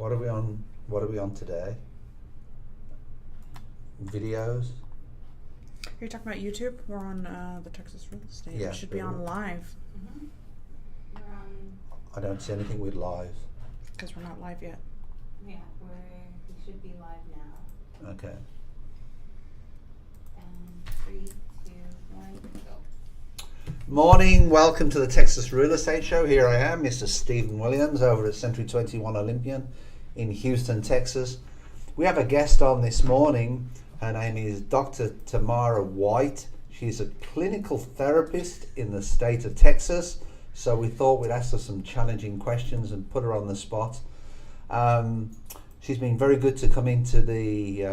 What are we on? What are we on today? Videos? You're talking about YouTube? We're on the Texas Real Estate. Yeah, It should be on live Mm-hmm. We're on. I don't see anything with live. because we're not live yet. Yeah, we should be live now. Okay. And 3, 2, 1, go. Morning, welcome to the Texas Real Estate Show. Here I am, Mr. Stephen Williams, over at Century 21 Olympian in Houston, Texas. We have a guest on this morning. Her name is Dr. Tamara White. She's a clinical therapist in the state of Texas. So we thought we'd ask her some challenging questions and put her on the spot. She's been very good to come into the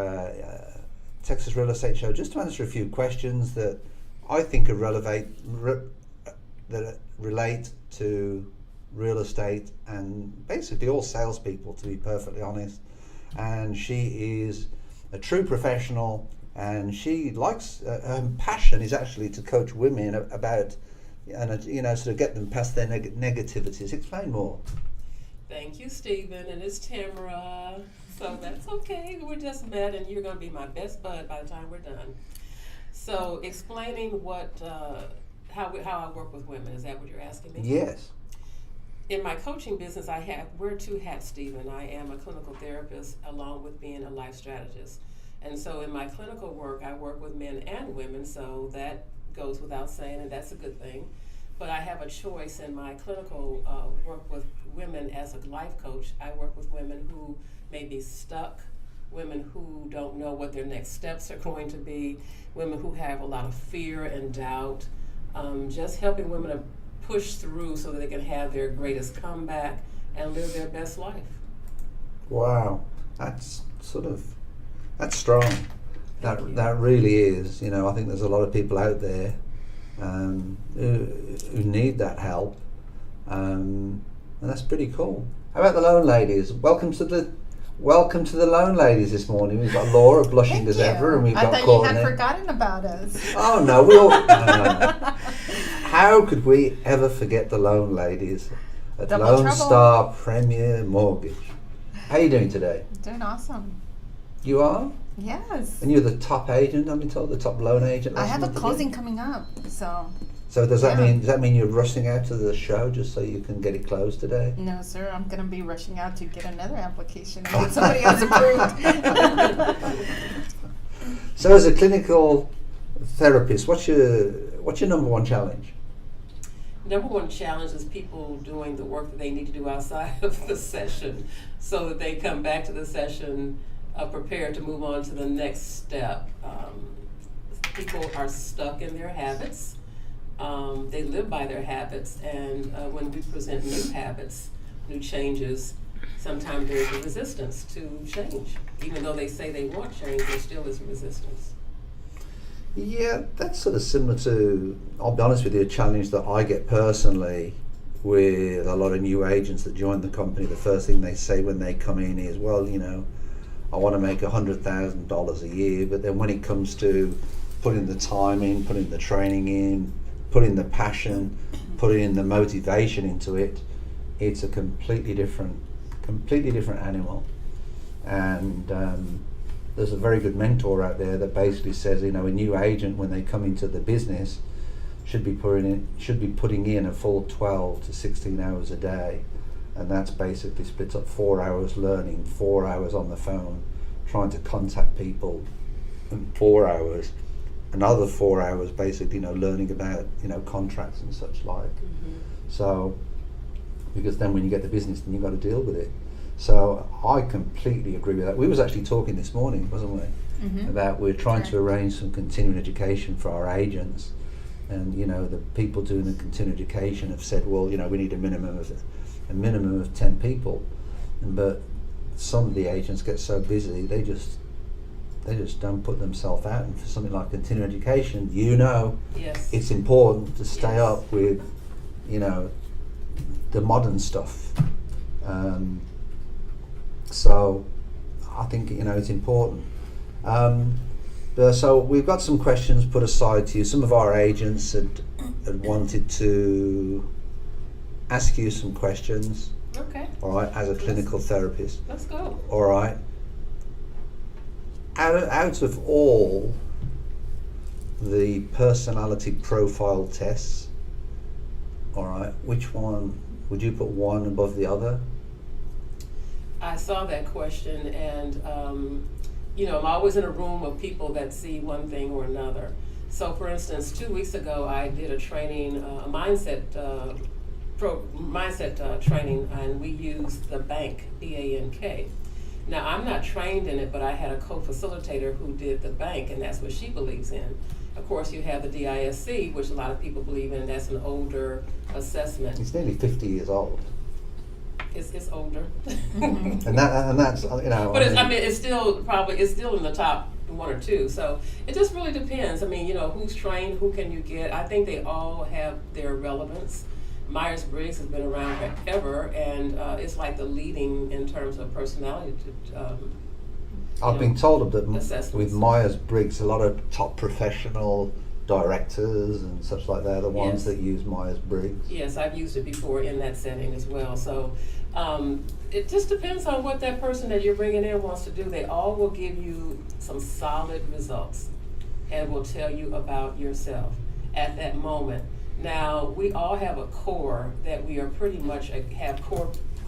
Texas Real Estate Show just to answer a few questions that I think are that relate to real estate and basically all salespeople, to be perfectly honest. And she is a true professional, and she likes her passion is actually to coach women about, and sort of get them past their negativities. Explain more. Thank you, Stephen, and it's Tamara. So that's okay. We're just met, and you're going to be my best bud by the time we're done. So, explaining what how I work with women, is that what you're asking me? Yes. In my coaching business, I wear two hats, Stephen. I am a clinical therapist along with being a life strategist. And so in my clinical work, I work with men and women, so that goes without saying, and that's a good thing. But I have a choice in my clinical work with women as a life coach. I work with women who may be stuck, women who don't know what their next steps are going to be, women who have a lot of fear and doubt, just helping women to push through so that they can have their greatest comeback and live their best life. Wow, that's strong. That really is. I think there's a lot of people out there who need that help, and that's pretty cool. How about the lone ladies? Welcome to the lone ladies this morning. We've got Laura blushing as ever, and we've got I thought Courtney. you had forgotten about us. Oh no, we all. No. How could we ever forget the lone ladies at Double Lone trouble. Star Premier Mortgage? How are you doing today? Doing awesome. You are? Yes. And you're the top agent, I've been told, the top loan agent. I have a last month closing again? coming up, so. So does that yeah. mean you're rushing out to the show just so you can get it closed today? No, sir. I'm gonna be rushing out to get another application and get somebody else approved. So as a clinical therapist, what's your number one challenge? Number one challenge is people doing the work that they need to do outside of the session so that they come back to the session prepared to move on to the next step. People are stuck in their habits. They live by their habits, and when we present new habits, new changes, sometimes there's a resistance to change. Even though they say they want change, there still is a resistance. Yeah, that's sort of similar to, I'll be honest with you, a challenge that I get personally with a lot of new agents that join the company. The first thing they say when they come in is, well, I want to make $100,000 a year, but then when it comes to putting the time in, putting the training in, putting the passion, putting the motivation into it, it's a completely different animal. And there's a very good mentor out there that basically says, a new agent, when they come into the business, should be putting in a full 12 to 16 hours a day, and that's basically split up 4 hours learning, 4 hours on the phone, trying to contact people, and 4 hours, another 4 hours basically, learning about, contracts and such like. Mm-hmm. So, because then when you get the business, then you've got to deal with it. So I completely agree with that. We was actually talking this morning, wasn't we? Mm-hmm. About we're trying to Sure. arrange some continuing education for our agents, and the people doing the continuing education have said, well, we need a minimum of 10 people, but some of the agents get so busy they just don't put themselves out. And for something like continuing education, Yes. it's important to stay Yes. up with the modern stuff. So I think it's important. So we've got some questions put aside to you. Some of our agents had wanted to ask you some questions. Okay, all right, as a clinical therapist. let's go. All right. Out of all the personality profile tests, all right, which one would you put one above the other? I saw that question, and I'm always in a room of people that see one thing or another. So, for instance, 2 weeks ago, I did a training, a mindset training, and we used the bank, BANK. Now, I'm not trained in it, but I had a co-facilitator who did the bank, and that's what she believes in. Of course, you have the DISC, which a lot of people believe in. That's an older assessment. It's nearly 50 years old. It's older. And that's But it's still in the top one or two. So it just really depends. I mean, who's trained, who can you get? I think they all have their relevance. Myers-Briggs has been around forever, and it's like the leading in terms of personality. I've been told that assessments. with Myers-Briggs, a lot of top professional directors and such like that are the ones Yes. that use Myers-Briggs. Yes, I've used it before in that setting as well. So it just depends on what that person that you're bringing in wants to do. They all will give you some solid results and will tell you about yourself at that moment. Now, we all have a core that we are pretty much have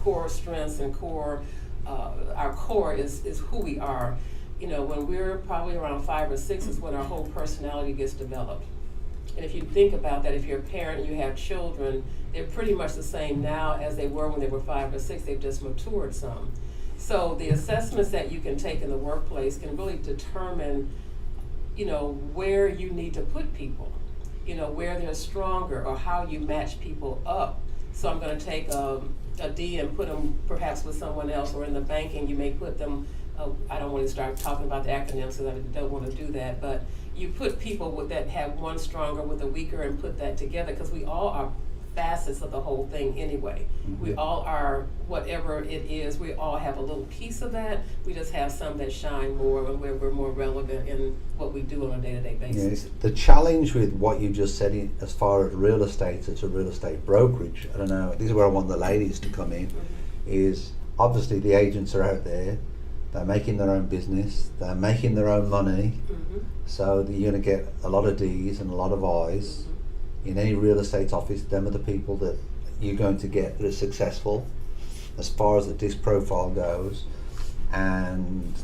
core strengths and core. Our core is who we are. When we're probably around 5 or 6 is when our whole personality gets developed. And if you think about that, if you're a parent and you have children, they're pretty much the same now as they were when they were 5 or 6. They've just matured some. So the assessments that you can take in the workplace can really determine, where you need to put people, where they're stronger or how you match people up. So I'm going to take a D and put them perhaps with someone else, or in the banking you may put them, I don't want to start talking about the acronyms because I don't want to do that, but you put people that have one stronger with a weaker and put that together, because we all are facets of the whole thing anyway. Mm-hmm. We all are, whatever it is, we all have a little piece of that. We just have some that shine more and where we're more relevant in what we do on a day-to-day basis. Yes. The challenge with what you just said as far as real estate to real estate brokerage, I don't know, this is where I want the ladies to come in, is obviously the agents are out there, they're making their own business, they're making their own money, so you're going to get a lot of D's and a lot of I's. In any real estate office, them are the people that you're going to get that are successful as far as the disc profile goes, and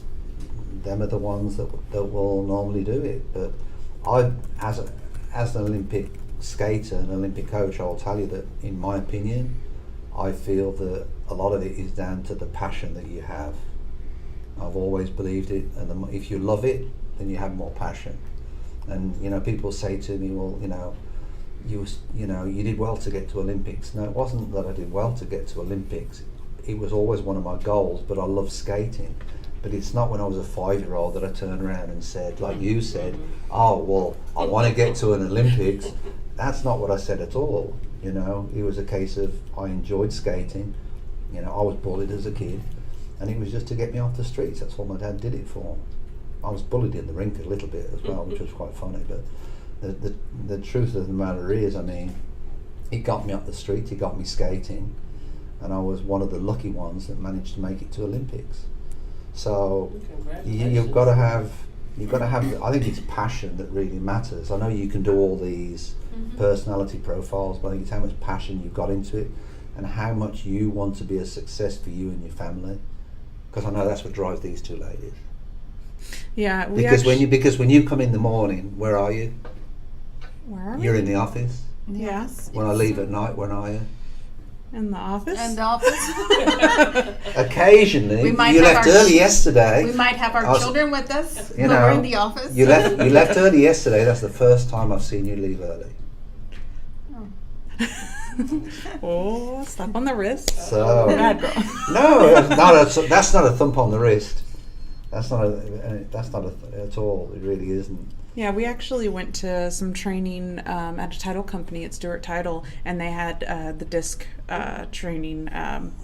them are the ones that will normally do it. But I, as an Olympic skater and Olympic coach, I'll tell you that in my opinion, I feel that a lot of it is down to the passion that you have. I've always believed it, and if you love it, then you have more passion. And people say to me, well, you did well to get to Olympics. No, it wasn't that I did well to get to Olympics. It was always one of my goals, but I love skating. But it's not when I was a 5-year-old that I turned around and said, like you said, oh, well, I want to get to an Olympics. That's not what I said at all. It was a case of I enjoyed skating. I was bullied as a kid, and it was just to get me off the streets. That's what my dad did it for. I was bullied in the rink a little bit as well, which was quite funny, but the truth of the matter is, it got me up the street, it got me skating, and I was one of the lucky ones that managed to make it to Olympics. So you've got to have, I think it's passion that really matters. I know you can do all these personality profiles, but I think it's how much passion you've got into it and how much you want to be a success for you and your family. Because I know that's what drives these two ladies. Yeah, Because when you come in the morning, where are you? Where are we? You're in the office. Yes. When I leave at night, when are you? In the office. And the office. Occasionally, We might you have left our- early yesterday. We might have our children with us you when we're know, in the office. You left early yesterday. That's the first time I've seen you leave early. Oh, slap on the wrist. So Bad girl. no, that's not a thump on the wrist. That's not at all. It really isn't. Yeah, we actually went to some training at a title company at Stewart Title, and they had the disc training and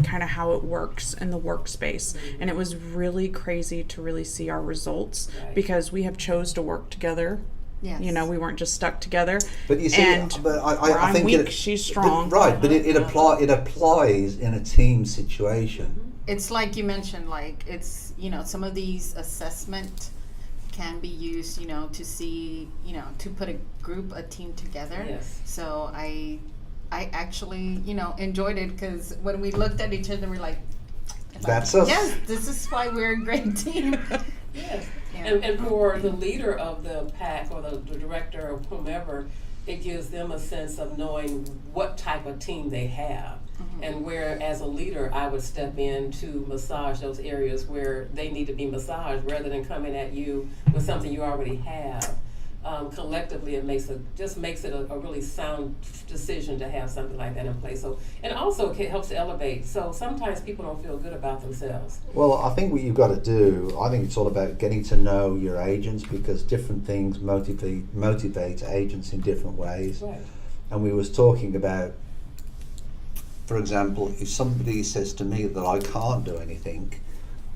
kind of how it works in the workspace. And it was really crazy to really see our results, Right. because we have chose to work together Yes. You know, we weren't just stuck together. But you see, and but where I I'm think weak, she's strong. Right, but it applies in a team situation. It's like you mentioned, like it's, you know, some of these assessment can be used, you know, to see, you know, to put a team together. Yes. So I actually, you know, enjoyed it because when we looked at each other, we're like, That's us. yes, this is why we're a great team. Yes. Yeah. And for the leader of the pack or the director or whomever, it gives them a sense of knowing what type of team they have. And where, as a leader, I would step in to massage those areas where they need to be massaged rather than coming at you with something you already have. Collectively, it makes it a really sound decision to have something like that in place. So, and also it helps to elevate. So sometimes people don't feel good about themselves. Well, I think what you've got to do, I think it's all about getting to know your agents, because different things motivate agents in different ways. Right. And we was talking about, for example, if somebody says to me that I can't do anything,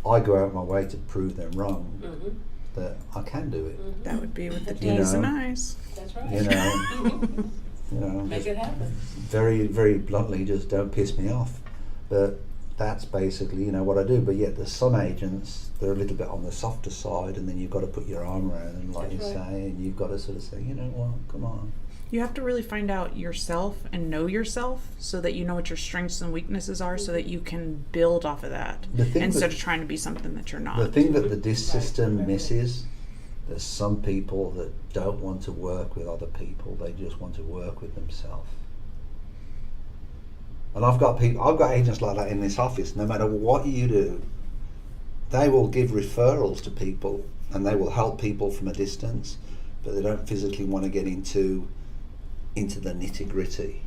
I go out my way to prove them wrong, Mm-hmm. that I can do it. That would be with the You D's and know. I's. That's right. You know, you know, Make just it happen. very, very bluntly, just don't piss me off. But that's basically, you know, what I do. But yet there's some agents, they're a little bit on the softer side, and then you've got to put your arm around them, like That's you right. say, and you've got to sort of say, you know what, come on. You have to really find out yourself and know yourself so that you know what your strengths and weaknesses are so that you can build off of that The thing instead that- of trying to be something that you're not. The thing that this Right, system right. misses, there's some people that don't want to work with other people, they just want to work with themselves. And I've got agents like that in this office. No matter what you do, they will give referrals to people and they will help people from a distance, but they don't physically want to get into the nitty-gritty.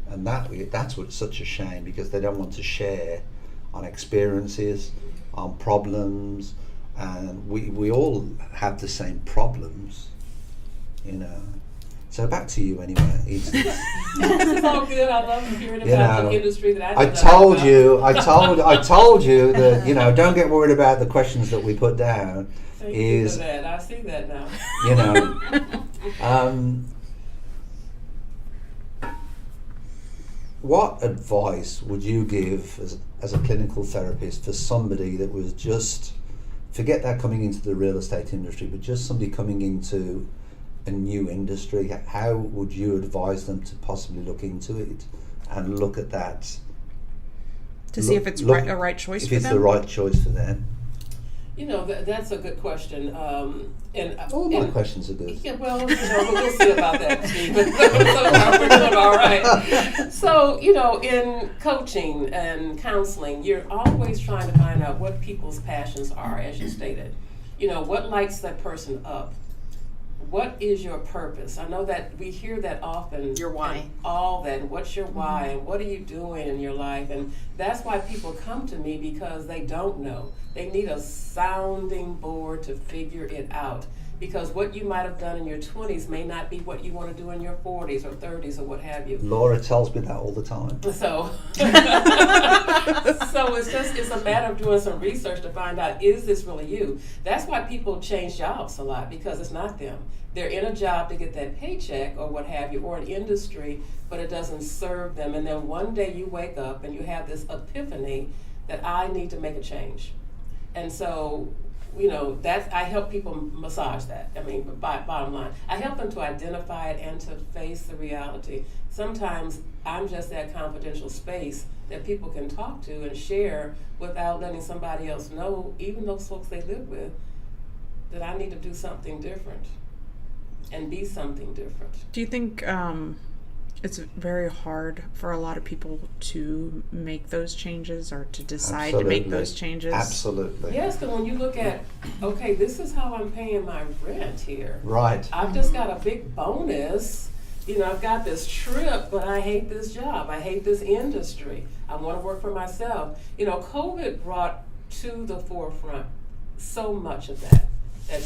And that's what's such a shame, because they don't want to share on experiences, on problems, and we all have the same problems, you know. So back to you anyway. This is all good. I love hearing You about know, the industry that I know told about. you, I told you that, you know, don't get worried about the questions that we put down. Thank you Is, for that. I see that now. you know, what advice would you give as a clinical therapist for somebody that was just, forget that coming into the real estate industry, but just somebody coming into a new industry? How would you advise them to possibly look into it and look at that? To see if it's a right choice if for it's them? the right choice for them. You know, that's a good question. All my questions are good. Yeah, well, you know, we'll see about that, Stephen. So we're doing all right. So, you know, in coaching and counseling, you're always trying to find out what people's passions are, as you stated. You know, what lights that person up? What is your purpose? I know that we hear that often. Your why. And all that. What's your why? And what are you doing in your life? And that's why people come to me, because they don't know. They need a sounding board to figure it out. Because what you might have done in your 20s may not be what you want to do in your 40s or 30s or what have you. Laura tells me that all the time. So, so it's a matter of doing some research to find out, is this really you? That's why people change jobs a lot, because it's not them. They're in a job to get that paycheck or what have you, or an industry, but it doesn't serve them. And then one day you wake up and you have this epiphany that I need to make a change. And so, you know, I help people massage that. I mean, bottom line, I help them to identify it and to face the reality. Sometimes I'm just that confidential space that people can talk to and share without letting somebody else know, even those folks they live with, that I need to do something different and be something different. Do you think it's very hard for a lot of people to make those changes or to decide to make those changes? Absolutely. Yes, because when you look at, okay, this is how I'm paying my rent here. Right. I've just got a big bonus. You know, I've got this trip, but I hate this job. I hate this industry. I want to work for myself. You know, COVID brought to the forefront so much of that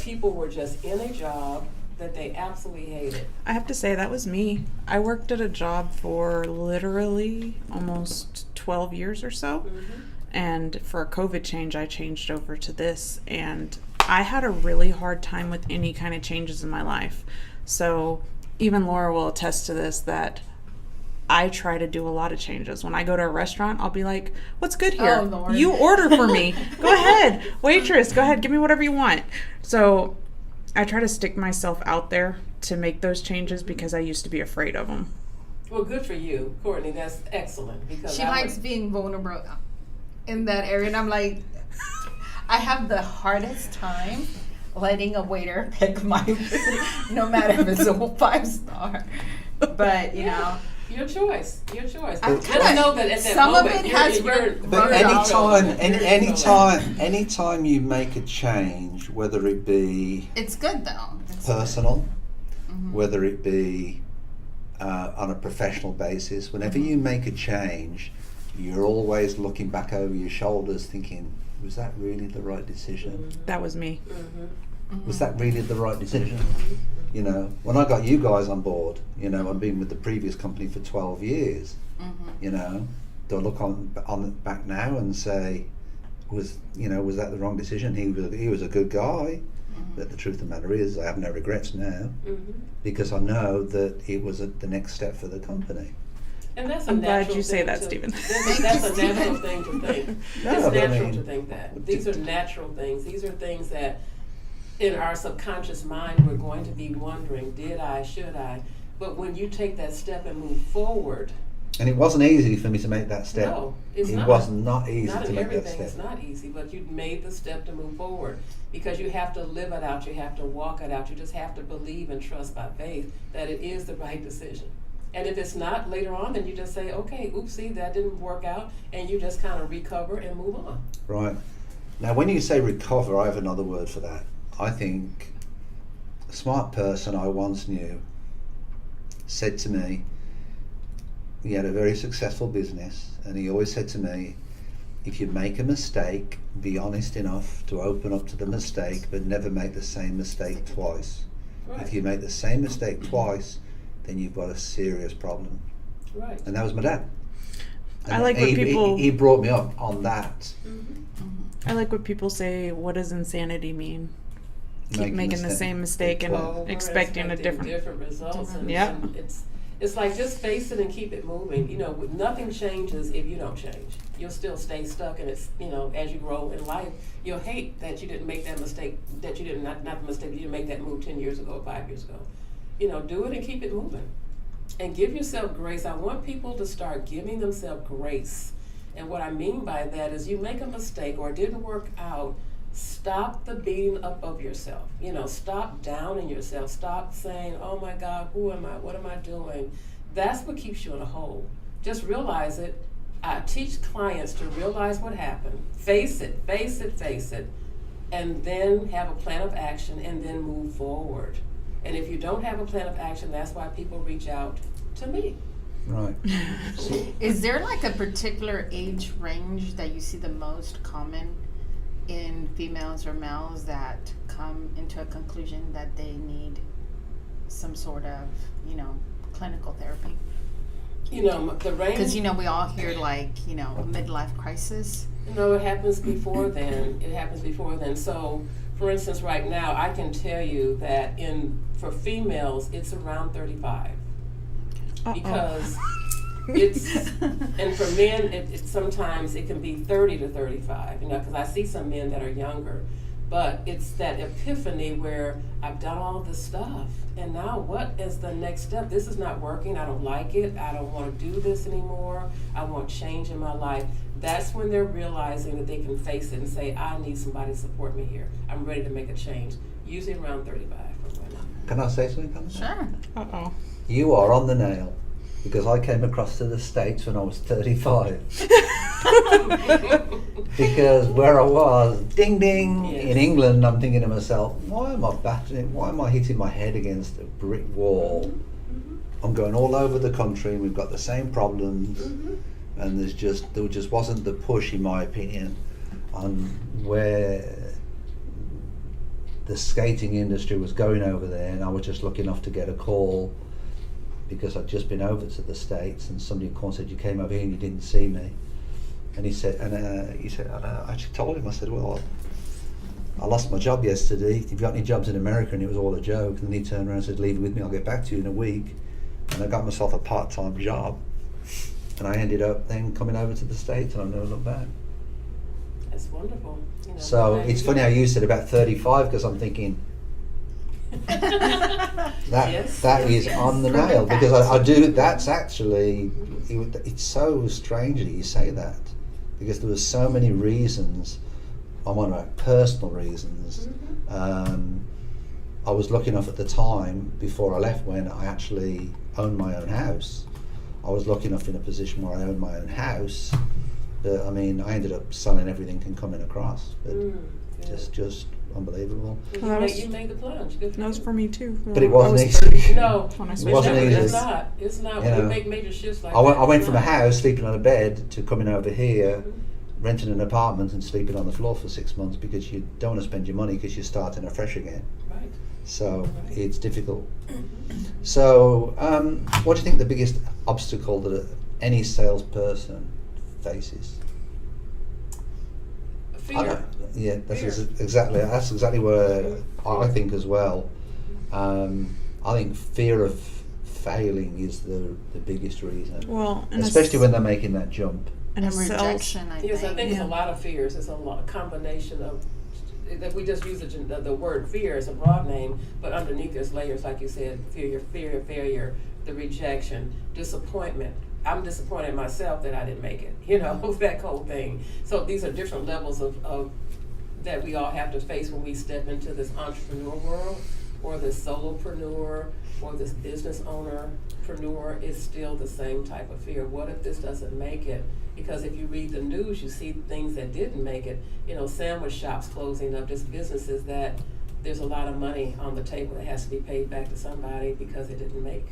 people were just in a job that they absolutely hated. I have to say, that was me. I worked at a job for literally almost 12 years or so. Mm-hmm. And for a COVID change, I changed over to this. And I had a really hard time with any kind of changes in my life. So even Laura will attest to this, that I try to do a lot of changes. When I go to a restaurant, I'll be like, what's good here? Oh, Lord. You order for me. Go ahead. Waitress, go ahead. Give me whatever you want. So I try to stick myself out there to make those changes because I used to be afraid of them. Well, good for you, Courtney. That's excellent because She I likes would- being vulnerable in that area, and I'm like, I have the hardest time letting a waiter pick my food, no matter if it's a 5-star. But you know, Your choice. Your choice. I'm Just kinda- know that at that some of moment, it has you're But rubbed off. anytime you make a change, whether it be it's good though. It's personal, Mhm. whether it be on a professional basis, whenever you make a change, you're always looking back over your shoulders thinking, was that really the right decision? That was me. Was that really the right decision? You know, when I got you guys on board, you know, I've been with the previous company for 12 years, you know, do I look on it back now and say, was that the wrong decision? He was a good guy, but the truth of the matter is I have no regrets now because I know that it was the next step for the company. And that's a I'm glad natural you say thing that, to- Stephen. That's a natural thing to think. No, It's but I natural mean- to think that. These are natural things. These are things that in our subconscious mind we're going to be wondering, did I, should I? But when you take that step and move forward, And it wasn't easy for me to make that step. no, it's It not. was not easy Not to in make that everything, it's step. not easy, but you made the step to move forward because you have to live it out, you have to walk it out, you just have to believe and trust by faith that it is the right decision. And if it's not later on, then you just say, okay, oopsie, that didn't work out, and you just kind of recover and move on. Right. Now, when you say recover, I have another word for that. I think a smart person I once knew said to me, he had a very successful business, and he always said to me, if you make a mistake, be honest enough to open up to the mistake, but never make the same mistake twice. Right. If you make the same mistake twice, then you've got a serious problem. Right. And that was my dad. I like when people- He brought me up on that. I like what people say, what does insanity mean? Keep making the same mistake and Over expecting a different. results. And, Yeah. and it's like just face it and keep it moving. You know, nothing changes if you don't change. You'll still stay stuck, and it's, you know, as you grow in life, you'll hate that you didn't make that mistake, that you didn't, not the mistake, you didn't make that move 10 years ago or 5 years ago. You know, do it and keep it moving. And give yourself grace. I want people to start giving themselves grace. And what I mean by that is you make a mistake or it didn't work out, stop the beating up of yourself. You know, stop downing yourself. Stop saying, oh my God, who am I? What am I doing? That's what keeps you in a hole. Just realize it. I teach clients to realize what happened, face it, and then have a plan of action and then move forward. And if you don't have a plan of action, that's why people reach out to me. Right. Is there like a particular age range that you see the most common in females or males that come into a conclusion that they need some sort of, you know, clinical therapy? You know, the range. Because, you know, we all hear like, you know, midlife crisis. No, it happens before then. It happens before then. So, for instance, right now, I can tell you that for females, it's around 35. Because it's, and for men, it sometimes it can be 30 to 35, you know, because I see some men that are younger. But it's that epiphany where I've done all this stuff, and now what is the next step? This is not working. I don't like it. I don't want to do this anymore. I want change in my life. That's when they're realizing that they can face it and say, I need somebody to support me here. I'm ready to make a change. Usually around 35 for women. Can I say something on that? Sure. Uh-oh. You are on the nail, because I came across to the States when I was 35. Because where I was, ding ding, Yes. in England, I'm thinking to myself, why am I hitting my head against a brick wall? I'm going all over the country and we've got the same problems, and there just wasn't the push, in my opinion, on where the skating industry was going over there. And I was just lucky enough to get a call because I'd just been over to the States, and somebody called and said, you came over here and you didn't see me. And he said, and I actually told him, I said, well, I lost my job yesterday. Have you got any jobs in America? And it was all a joke. And then he turned around and said, leave it with me, I'll get back to you in a week. And I got myself a part-time job. And I ended up then coming over to the States, and I've never looked back. That's wonderful. You know, So glad it's you funny know. how you said about 35, because I'm thinking that Yes, that yes, is yes. on the nail, because I do. That's actually it's so strange that you say that, because there were so many reasons. I'm on about personal reasons. I was lucky enough at the time before I left, when I actually owned my own house. I was lucky enough in a position where I owned my own house. But I mean, I ended up selling everything and coming across. But just unbelievable. Well, that was- You made the plunge. Good for That was you. for me too. But it I wasn't was easy. 30 No, when I It switched wasn't over easy. to It's this. not. It's not. You When you know, make major shifts like I that. went it's from a not. house sleeping on a bed to coming over here, renting an apartment and sleeping on the floor for 6 months, because you don't want to spend your money because you're starting afresh again. Right. So it's difficult. So what do you think the biggest obstacle that any salesperson faces? Fear. Yeah, that's Fear. exactly what I think as well. I think fear of failing is the biggest reason, Well, and especially when they're making that jump. and And a sales. rejection, I Yes, I think it's Yeah. a lot of fears. It's a combination of. If we just use the word fear as a broad name, but underneath there's layers, like you said, fear of failure, the rejection, disappointment. I'm disappointed in myself that I didn't make it, you know, that whole thing. So these are different levels of that we all have to face when we step into this entrepreneur world, or this solopreneur, or this business ownerpreneur. Is still the same type of fear. What if this doesn't make it? Because if you read the news, you see things that didn't make it. You know, sandwich shops closing up, just businesses that there's a lot of money on the table that has to be paid back to somebody because it didn't make.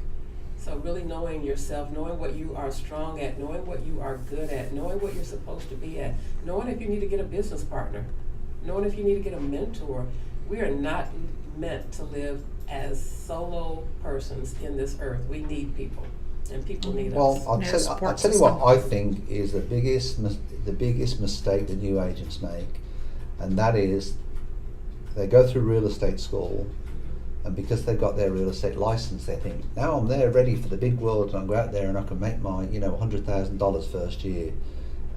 So really knowing yourself, knowing what you are strong at, knowing what you are good at, knowing what you're supposed to be at, knowing if you need to get a business partner, knowing if you need to get a mentor. We are not meant to live as solo persons in this earth. We need people, and people need Well, us. I'll Yeah, tell support you what system. I think is the biggest mistake that new agents make, and that is they go through real estate school, and because they've got their real estate license, they think, now I'm there ready for the big world, and I'll go out there and I can make my $100,000 first year,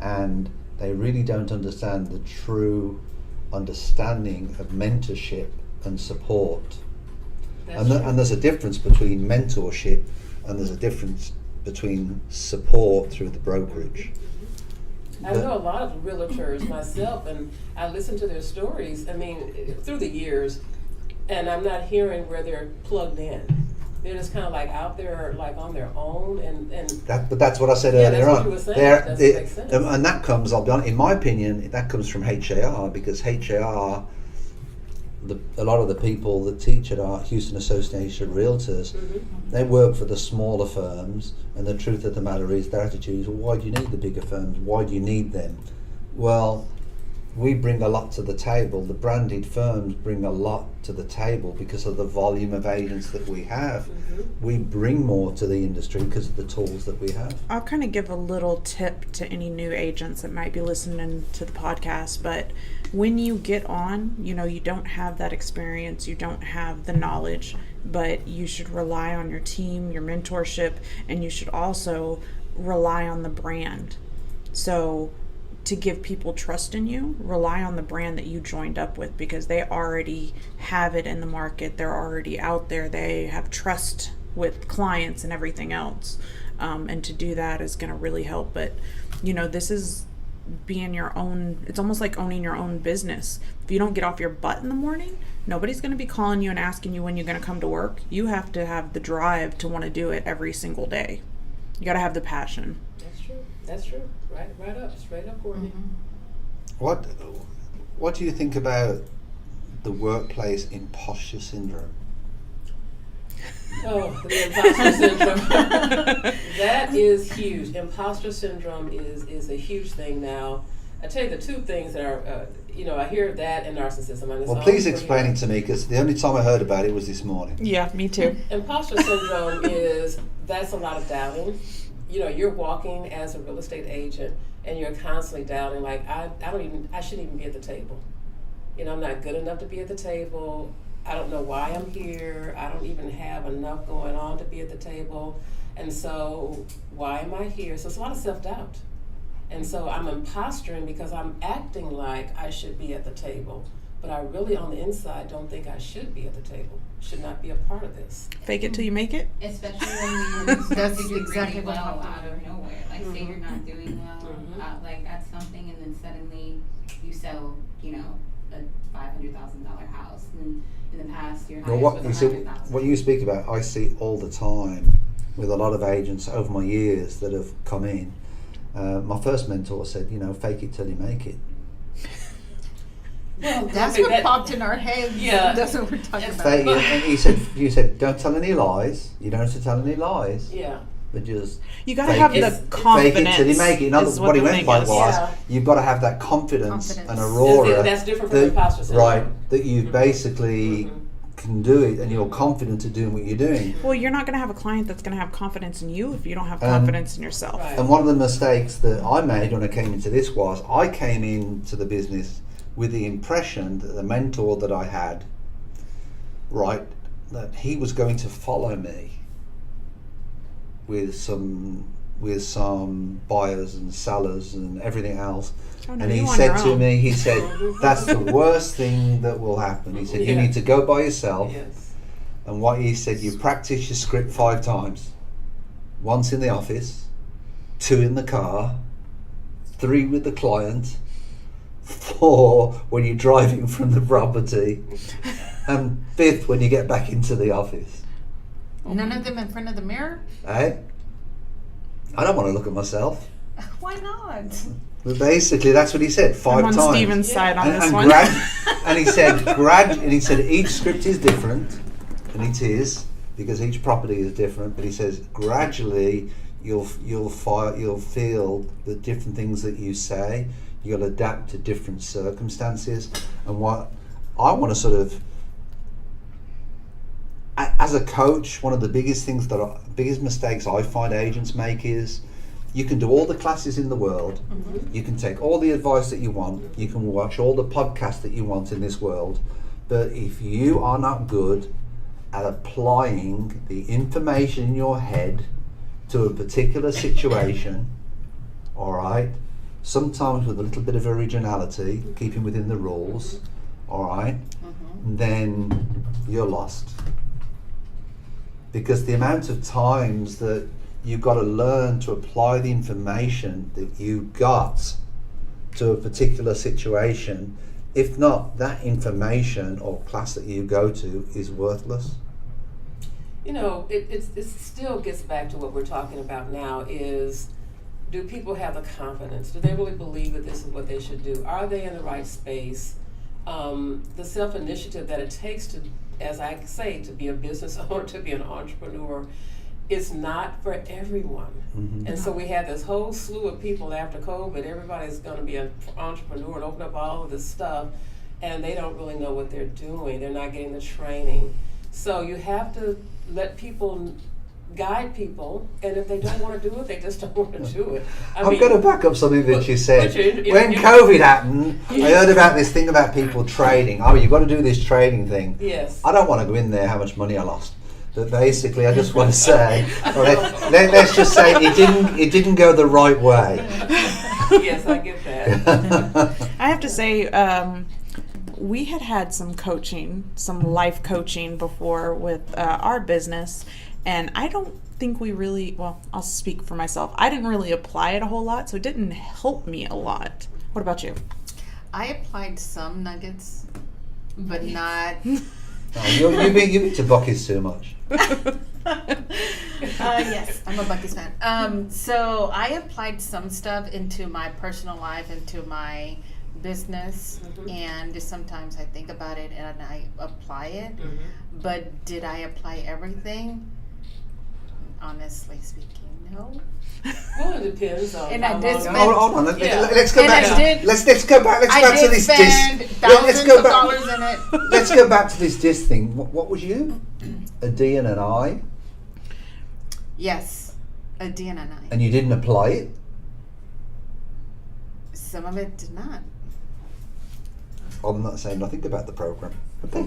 and they really don't understand the true understanding of mentorship and support. That's And true. there's a difference between mentorship and there's a difference between support through the brokerage. I know a lot of realtors myself, and I listen to their stories, I mean, through the years, and I'm not hearing where they're plugged in. They're just kind of like out there, like on their own, and But that's what I said Yeah, earlier that's what on. you were saying. They're- That they- makes sense. and that comes, I'll be honest, in my opinion, that comes from HAR, because HAR, a lot of the people that teach at our Houston Association of Realtors, they work for the smaller firms, and the truth of the matter is their attitude is, well, why do you need the bigger firms? Why do you need them? Well, we bring a lot to the table. The branded firms bring a lot to the table because of the volume of agents that we have. We bring more to the industry because of the tools that we have. I'll kind of give a little tip to any new agents that might be listening to the podcast, but when you get on, you don't have that experience, you don't have the knowledge, but you should rely on your team, your mentorship, and you should also rely on the brand. So to give people trust in you, rely on the brand that you joined up with, because they already have it in the market. They're already out there. They have trust with clients and everything else. And to do that is going to really help. But, this is being your own, it's almost like owning your own business. If you don't get off your butt in the morning, nobody's going to be calling you and asking you when you're going to come to work. You have to have the drive to want to do it every single day. You got to have the passion. that's true. That's true. Right up, straight up, Courtney. What do you think about the workplace imposter syndrome? Oh, the imposter syndrome. That is huge. Imposter syndrome is a huge thing now. I tell you the two things that are, I hear that and narcissism. And it's Well, all please pretty- explain it to me, because the only time I heard about it was this morning. Yeah, me too. Imposter syndrome that's a lot of doubting. You're walking as a real estate agent and you're constantly doubting, like, I shouldn't even be at the table. I'm not good enough to be at the table. I don't know why I'm here. I don't even have enough going on to be at the table. And so why am I here? So it's a lot of self-doubt. And so I'm imposturing because I'm acting like I should be at the table. But I really on the inside don't think I should be at the table. Should not be a part of this. Fake it till you make it. Especially when you That's do exactly really what well happened. out of nowhere. Like say you're not doing well, like at something, and then suddenly you sell, a $500,000 house. And in the past, your Well, highest what you was see, $100,000. what you speak about, I see all the time with a lot of agents over my years that have come in. My first mentor said, fake it till you make it. Well, That's what popped in our heads. Yeah. That's what we're talking about. Fake it, and you said, don't tell any lies. You don't have to tell any lies, Yeah. but just You got to Fake have it. the Fake it confidence. fake it till you make it. In other is what he the meant thing by is. was, Yeah. you've got to have that confidence and Confidence. aurora. That's different from imposter syndrome. Right, that you basically can do it and you're confident at doing what you're doing. Well, you're not going to have a client that's going to have confidence in you if you don't have Um, confidence in yourself. Right. And one of the mistakes that I made when I came into this was I came into the business with the impression that the mentor that I had, right, that he was going to follow me with some buyers and sellers and everything else. Oh, no, And he you on said your to own. me, he said, that's the worst thing that will happen. He said, you Yeah. need to go by yourself. Yes. And what he said, you practice your script 5 times. Once in the office, 2 in the car, 3 with the client, 4 when you're driving from the property, and 5th when you get back into the office. None of them in front of the mirror? Eh? I don't want to look at myself. Why not? But basically, that's what he said 5 I'm on times. Steven's side on and, this and one. and he said each script is different, and it is because each property is different. But he says gradually you'll feel the different things that you say. You'll adapt to different circumstances. And what I want to sort of, as a coach, one of the biggest mistakes I find agents make is, you can do all the classes in the world, you can take all the advice that you want, you can watch all the podcasts that you want in this world, but if you are not good at applying the information in your head to a particular situation, all right, sometimes with a little bit of originality, keeping within the rules, all right, then you're lost. Because the amount of times that you've got to learn to apply the information that you got to a particular situation. If not, that information or class that you go to is worthless. It still gets back to what we're talking about now is, do people have the confidence? Do they really believe that this is what they should do? Are they in the right space? The self-initiative that it takes to, as I say, to be a business owner, to be an entrepreneur, it's not for everyone. And so we had this whole slew of people after COVID. Everybody's going to be an entrepreneur and open up all of this stuff, and they don't really know what they're doing. They're not getting the training. So you have to let people guide people, and if they don't want to do it, they just don't want to do it. I'm going to back up something that you said. When you- COVID happened, I heard about this thing about people trading. Oh, you've got to do this trading thing. Yes. I don't want to go in there how much money I lost. But basically, I just want to say, let's just say it didn't go the right way. Yes, I get that. I have to say, we had some coaching, some life coaching before with our business, and I don't think we really, well, I'll speak for myself. I didn't really apply it a whole lot, so it didn't help me a lot. What about you? I applied some nuggets, but not. Oh, you've been to Buc-ee's too much. Yes, I'm a Buc-ee's fan. So I applied some stuff into my personal life, into my business, and just sometimes I think about it and I apply it. But did I apply everything? Honestly speaking, no. Well, it depends on. And how I did long- spend- Hold on. Let's go And back. I did- Let's go back. Let's go I back to did this spend disc. thousands of dollars in it. Let's go back to this disc thing. What was you? A D and an I, Yes, a D and an I. and you didn't apply it. Some of it did not. I'm not saying nothing about the program. Okay.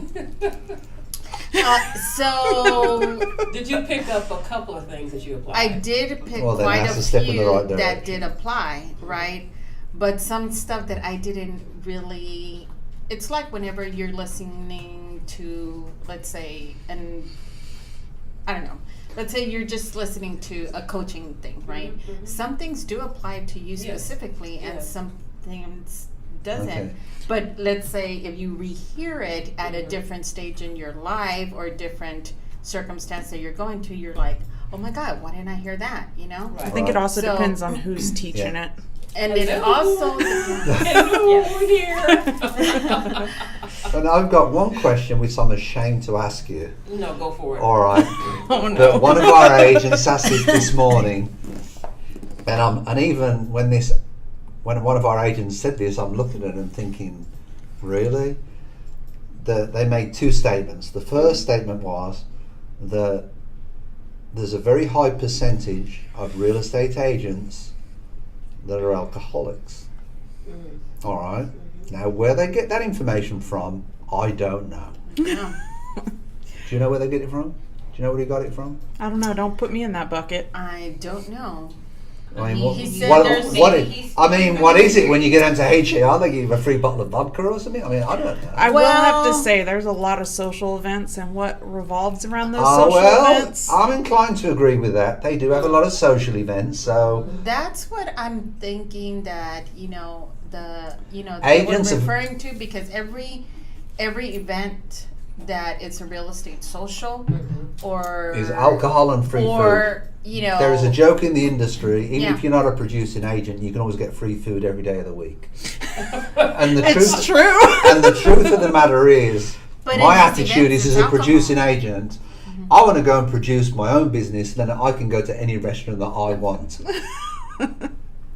So Did you pick up a couple of things that you applied? I did pick Well, then quite that's a a step in the few right that direction. did apply, right? But some stuff that I didn't really. It's like whenever you're listening to, let's say, I don't know. Let's say you're just listening to a coaching thing, right? Mhm. Some things do apply to you Yes. specifically, and Yes. some things doesn't. Okay. But let's say if you rehear it at a Mhm. different stage in your life or different circumstance that you're going to, you're like, oh my God, why didn't I hear that? You know? I Right. think it Right. also So- depends on who's teaching it. And it also Hello here. And I've got one question which I'm ashamed to ask you. No, go for it. All right. Oh no. But one of our agents asked it this morning, and even when one of our agents said this, I'm looking at them thinking, really? They made two statements. The first statement was that there's a very high percentage of real estate agents that are alcoholics. Mm. All right. Now, where they get that information from, I don't know. Yeah. Do you know where they get it from? Do you know where he got it from? I don't know. Don't put me in that bucket. I don't know. I mean, He said there's what is it when you get into HAR? They give you a free bottle of vodka or something? I mean, I don't know. I will have to Well- say there's a lot of social events, and what revolves around those Oh, social well, events. I'm inclined to agree with that. They do have a lot of social events, so That's what I'm thinking that, they were Agents of- referring to, because every event that it's a real estate social or is alcohol and free food. or There is a joke in the industry, even Yeah. if you're not a producing agent, you can always get free food every day of the week. And the It's truth, true. and the truth of the matter is, But my in these attitude events, is, as it's a producing alcohol. agent, I want to go and produce my own business, then I can go to any restaurant that I want.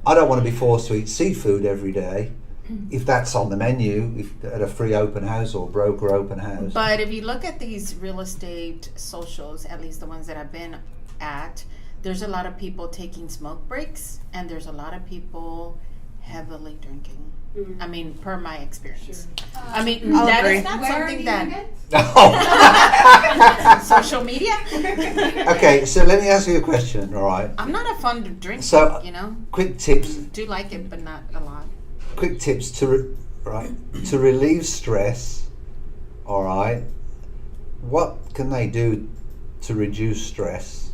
I don't want to be forced to eat seafood every day, if that's on the menu, at a free open house or broker open house. But if you look at these real estate socials, at least the ones that I've been at, there's a lot of people taking smoke breaks, and there's a lot of people heavily drinking. I mean, per my experience. I mean, I'll that agree. is not Where are something these that events? social media. Okay, so let me ask you a question, all right? I'm not a fun drinker, So- Quick tips, Do like it, but not a lot. to relieve stress, all right? What can they do to reduce stress,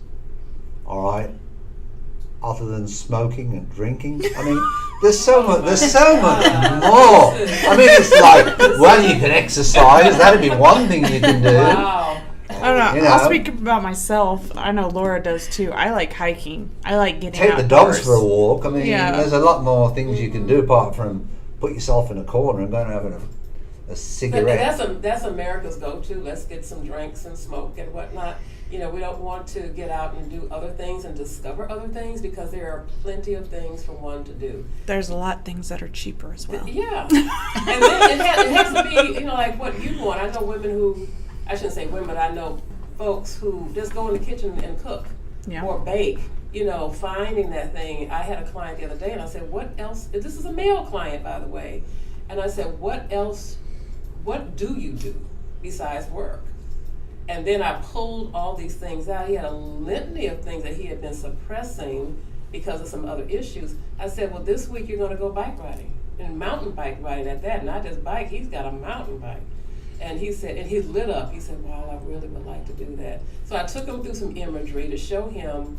all right? Other than smoking and drinking? I mean, there's so much more. I mean, it's like, well, you can exercise, that'd be one thing you can do. Wow. I don't know. You know. I'll speak about myself. I know Laura does too. I like hiking. I like getting Take the dogs outdoors. for a walk. I mean, Yeah. there's a lot more things you can do apart from put yourself in a corner and go and have a But cigarette. that's America's go-to. Let's get some drinks and smoke and whatnot. We don't want to get out and do other things and discover other things, because there are plenty of things for one to do. There's a lot of things that are cheaper as well. Yeah. And then it has to be, like what you want. I know women who, I shouldn't say women, but I know folks who just go in the kitchen and cook Yeah. or bake. Finding that thing. I had a client the other day, and I said, what else? This is a male client, by the way. And I said, what do you do besides work? And then I pulled all these things out. He had a litany of things that he had been suppressing because of some other issues. I said, well, this week you're going to go bike riding, and mountain bike riding at that, not just bike. He's got a mountain bike. And he said, and he lit up. He said, wow, I really would like to do that. So I took him through some imagery to show him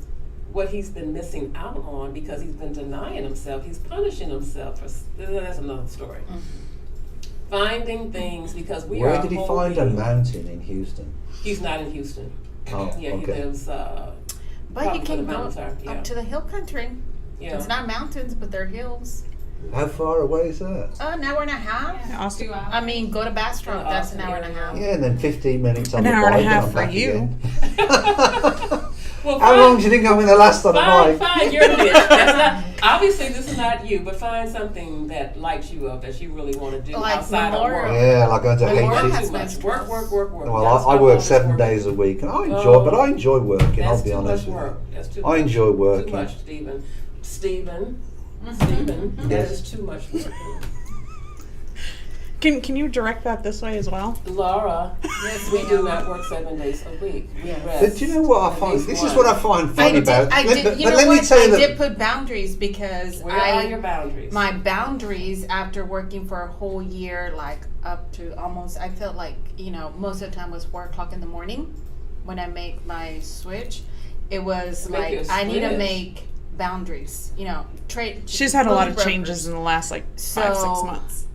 what he's been missing out on because he's been denying himself. He's punishing himself. That's another story. Finding things, because we are Where did he find a holding- mountain in Houston? He's not in Houston. Oh, Yeah, he okay. lives, But Probably you where can the go mountains are, yeah. up to the hill country. yeah. It's not mountains, but they're hills. How far away is that? An hour and a half. Austin. 2 hours. I mean, go to Bastrop. That's an hour and a half. Yeah, and then 15 minutes on An the hour and a bike half I'm for back you. again. Well, How long do you think I'm going to last on a bike? Fine, you're this. That's not, obviously, this is not you, but find something that lights you up, that you really want to do Like outside of Memorial. work. Yeah, like going to Memorial Work has HE. too much. nice Work. trails. Well, That's I why work all 7 this days a week, and I enjoy, Oh. but I enjoy working. That's I'll be too honest much with work. you. That's too I much. enjoy Too working. much, Stephen. That Yes. is too much work. Can you direct that this way as well? Laura, Yes, we do not work 7 days a week. We Yes. rest. But do you know what I at find? least This is one. what I find funny about. I did, but you know let what? me tell you I that. did put boundaries because Where are your boundaries? my boundaries after working for a whole year, like up to almost, I felt like, most of the time was 4:00 in the morning when I make my switch. It was Make like, your I need to switch. make boundaries, trade. She's had a lot of brokers. changes in the last like 5-6 months.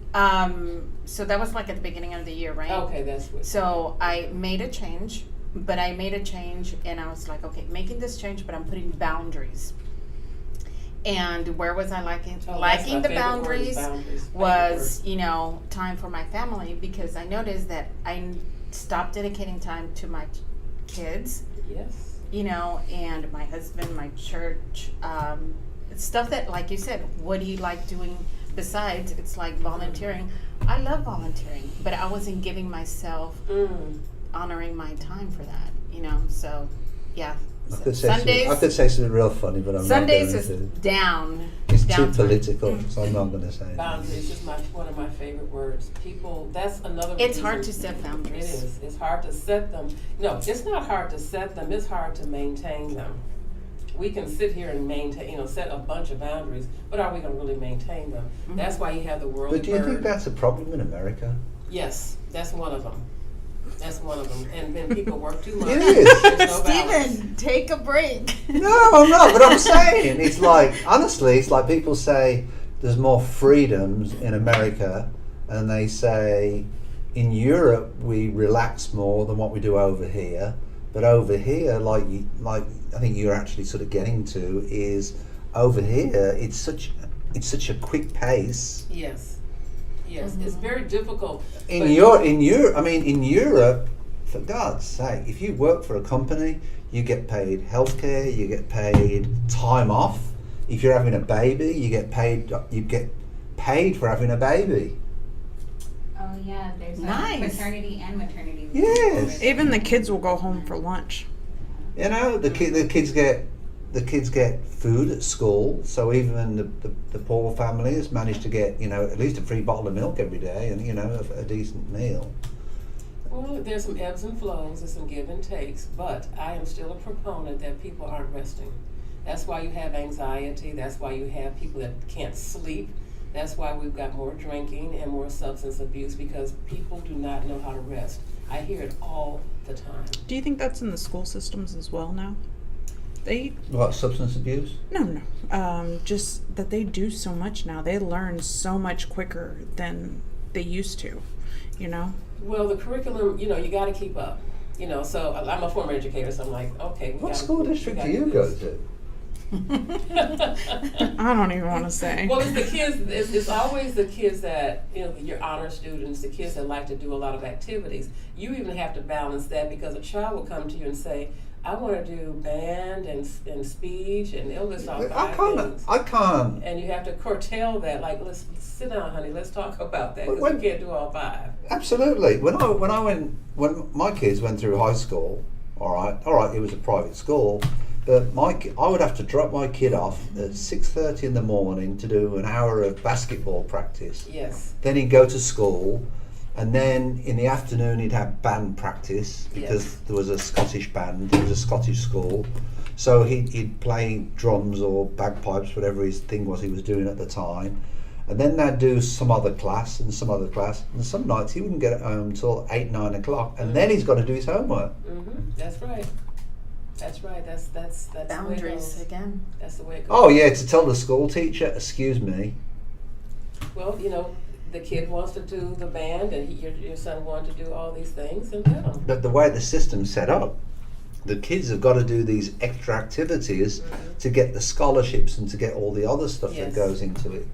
So that was like at the beginning of the year, right? Okay, that's what. So I made a change, and I was like, okay, making this change, but I'm putting boundaries. And where was I liking Oh, that's my the favorite word, boundaries boundaries. was, time for my family, because I noticed that I stopped dedicating time to my kids, Yes. and my husband, my church, stuff that, like you said, what do you like doing besides? It's like volunteering. I love volunteering, but I wasn't giving myself honoring my time for that, so yeah. I could say something real funny, but I'm Sundays not is going to. down. It's too down time. political, so I'm not going to say it. Boundaries is one of my favorite words. People, that's another It's reason. hard to set It boundaries. is. It's hard to set them. No, it's not hard to set them. It's hard to maintain them. We can sit here and maintain, set a bunch of boundaries, but are we going to really maintain them? Mm-hmm. That's why you have the world. But do you think bird. that's a problem in America? Yes, that's one of them. That's one of them. And when people work too much, It is. there's no balance. Steven, take a break. No, I'm not. But I'm saying it's like, honestly, it's like people say there's more freedoms in America, and they say in Europe we relax more than what we do over here. But over here, like I think you're actually sort of getting to, is over here it's such a quick pace. Yes. Yes, it's very difficult. In but- Europe, for God's sake, if you work for a company, you get paid healthcare, you get paid time off. If you're having a baby, you get paid for having a baby. Oh yeah, there's Nice. paternity and maternity leave. Yes. Even the kids will go home for lunch. You know, the kids get food at school, so even the poor families manage to get, at least a free bottle of milk every day, and a decent meal. Well, there's some ebbs and flows, there's some give and takes, but I am still a proponent that people aren't resting. That's why you have anxiety, that's why you have people that can't sleep, that's why we've got more drinking and more substance abuse, because people do not know how to rest. I hear it all the time. Do you think that's in the school systems as well now? What, substance abuse? No. Just that they do so much now. They learn so much quicker than they used to, Well, the curriculum, you got to keep up. So I'm a former educator, so I'm like, okay. What school district do you go to? I don't even want to say. Well, it's the kids. It's always the kids that your honor students, the kids that like to do a lot of activities. You even have to balance that, because a child will come to you and say, "I want to do band and speech," and they'll list off five things. I can't. And you have to curtail that. Like, let's sit down, honey. Let's talk about that, because When- you can't do all five. Absolutely. When my kids went through high school, all right, it was a private school, but I would have to drop my kid off at 6:30 in the morning to do an hour of basketball practice. Yes. Then he'd go to school, and then in the afternoon he'd have band practice, because Yes. there was a Scottish band. It was a Scottish school, so he'd play drums or bagpipes, whatever his thing was he was doing at the time. And then they'd do some other class, and some nights he wouldn't get home till 8-9 o'clock, and then he's got to do his homework. That's right. That's right. That's the way it Boundaries goes. again. That's the way it goes. Oh yeah, to tell the school teacher, excuse me. Well, the kid wants to do the band, and your son wants to do all these things, and let him. But the way the system's set up, the kids have got to do these extra activities to get the scholarships and to get all the other stuff that Yes. goes into it.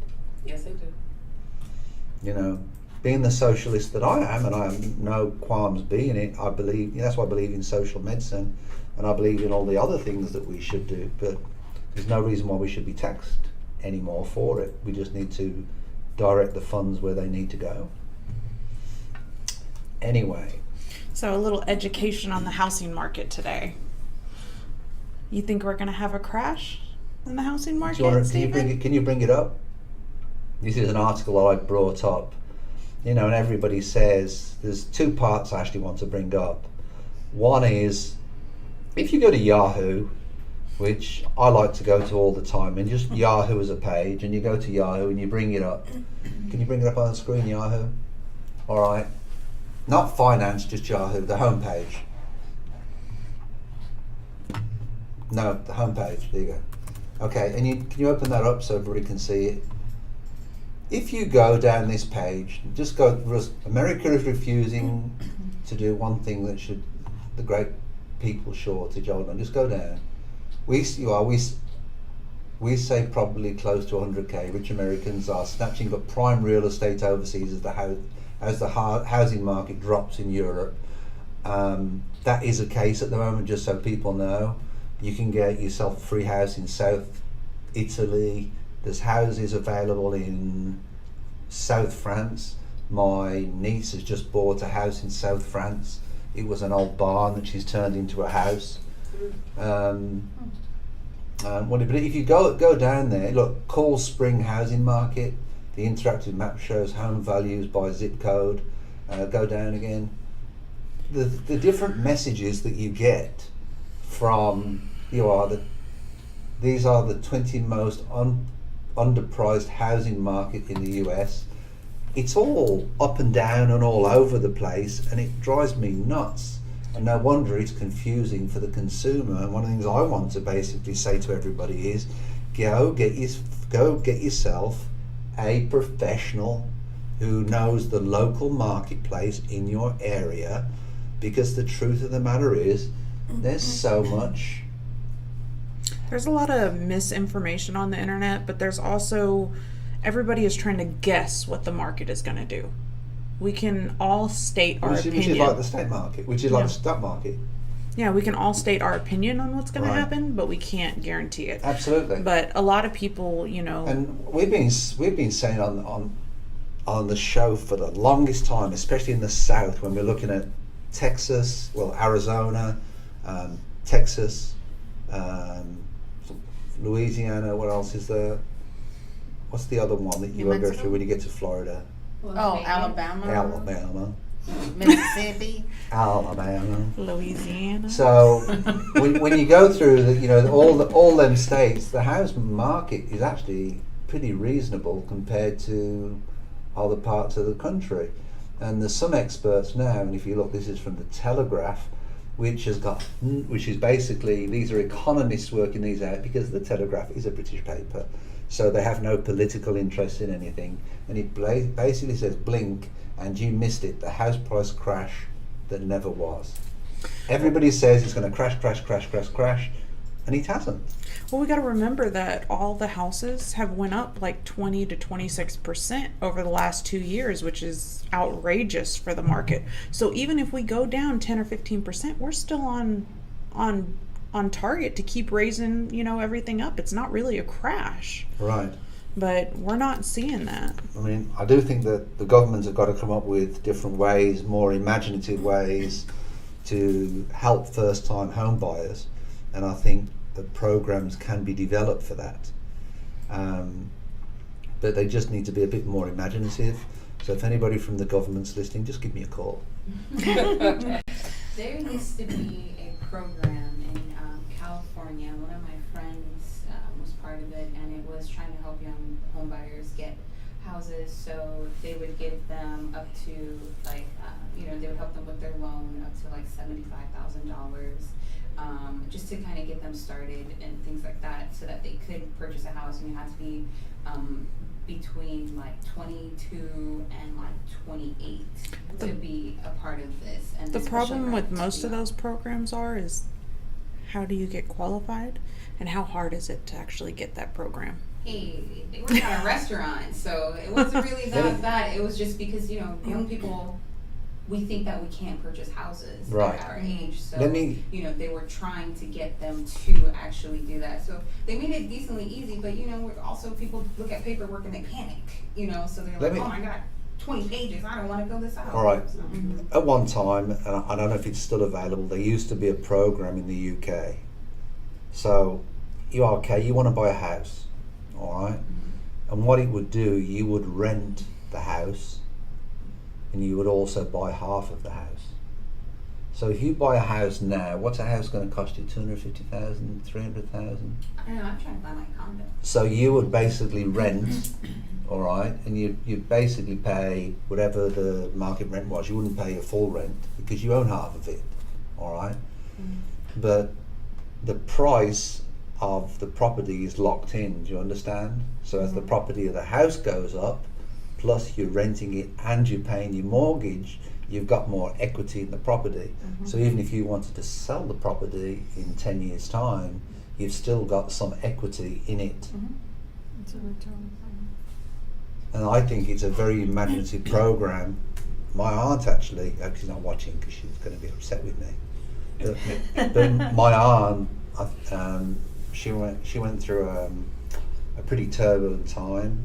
Yes, they do. Being the socialist that I am, and I have no qualms being it, I believe, that's why I believe in social medicine, and I believe in all the other things that we should do, but there's no reason why we should be taxed anymore for it. We just need to direct the funds where they need to go. Anyway. So a little education on the housing market today. You think we're going to have a crash in the housing market, Can Stephen? you bring it up? This is an article that I brought up. you know, and everybody says there's two parts I actually want to bring up. One is if you go to Yahoo, which I like to go to all the time, and just Yahoo as a page, and you go to Yahoo and you bring it up. Can you bring it up on the screen, Yahoo? All right. Not finance, just Yahoo, the homepage. No, the homepage. There you go. Okay, and can you open that up so everybody can see it? If you go down this page, just go. America is refusing to do one thing that should the great people shortage. Hold on, just go down. We say probably close to 100k rich Americans are snatching up prime real estate overseas as the housing market drops in Europe. That is a case at the moment, just so people know. You can get yourself a free house in South Italy. There's houses available in South France. My niece has just bought a house in South France. It was an old barn that she's turned into a house. But if you go down there, look, Cool Spring Housing Market, the interactive map shows home values by zip code. Go down again. The different messages that you get from these are the 20 most underpriced housing market in the US. It's all up and down and all over the place, and it drives me nuts. And no wonder it's confusing for the consumer. And one of the things I want to basically say to everybody is, go get yourself a professional who knows the local marketplace in your area, because the truth of the matter is, there's so much. There's a lot of misinformation on the internet, but there's also, everybody is trying to guess what the market is going to do. We can all state our opinion. Which is like the stock market, which is like the stock market. Yeah, we can all state our opinion on what's going Right. to happen, but we can't guarantee it. Absolutely. But a lot of people, you know, And we've been saying on the show for the longest time, especially in the South, when we're looking at Texas, well, Arizona, Texas, Louisiana. What else is there? What's the other one that you New go Mexico? through when you get to Florida? Alabama, Alabama. Mississippi. Alabama. Louisiana. So when you go through all them states, the house market is actually pretty reasonable compared to other parts of the country. And there's some experts now, and if you look, this is from the Telegraph, which is basically, these are economists working these out, because the Telegraph is a British paper, so they have no political interest in anything. And it basically says, blink and you missed it, the house price crash that never was. Everybody says it's going to crash, and it hasn't. Well, we got to remember that all the houses have went up like 20 to 26% over the last 2 years, which is outrageous for the market. So even if we go down 10 or 15%, we're still on target to keep raising, you know, everything up. It's not really a crash. Right. But we're not seeing that. I mean, I do think that the governments have got to come up with different ways, more imaginative ways to help first-time home buyers, and I think the programs can be developed for that. But they just need to be a bit more imaginative. So if anybody from the government's listening, just give me a call. There used to be a program in California. One of my friends was part of it, and it was trying to help young home buyers get houses. So they would give them up to like, they would help them with their loan up to like $75,000, just to kind of get them started and things like that, so that they could purchase a house. And you have to be between like 22 and like 28 to be a part of this. And The this problem special with grant most to of be those programs is how do you get qualified, and how hard is it to actually get that program? Hey, they work at a restaurant, so it wasn't really that bad. It was just because, young people, we think that we can't purchase houses Right. at our age. So, Let me- they were trying to get them to actually do that. So they made it decently easy, but, also people look at paperwork and they panic, so they're Let like, me- oh my God, 20 pages, I don't want to fill this out. All right. So, At one time, and I don't know if it's still available, there used to be a program in the UK. So you want to buy a house, all right? And what it would do, you would rent the house and you would also buy half of the house. So if you buy a house now, what's a house going to cost you? 250,000, 300,000. I don't know, I'm trying to buy my condo. So you would basically rent, all right, and you'd basically pay whatever the market rent was. You wouldn't pay your full rent because you own half of it, all right. But the price of the property is locked in. Do you understand? So as the property of the house goes up, plus you're renting it and you're paying your mortgage, you've got more equity in the property. So even if you wanted to sell the property in 10 years' time, you've still got some equity in it. It's a return. And I think it's a very imaginative program. My aunt actually, she's not watching because she's going to be upset with me. But my aunt, she went through a pretty turbulent time,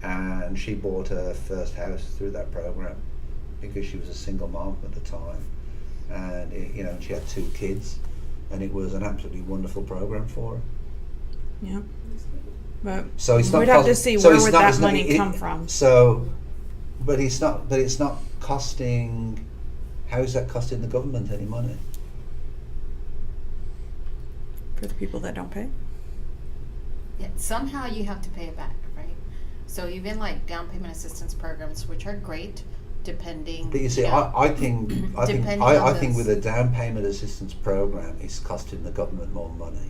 and she bought her first house through that program because she was a single mom at the time, and she had 2 kids, and it was an absolutely wonderful program for her. Yeah. But So it's not we'd have to see where would that money come from. So, but it's not costing. How is that costing the government any money? For the people that don't pay. Yeah, somehow you have to pay it back, right? So even like down payment assistance programs, which are great, depending. But you see, know, I think Depending I on think this. with a down payment assistance program, it's costing the government more money.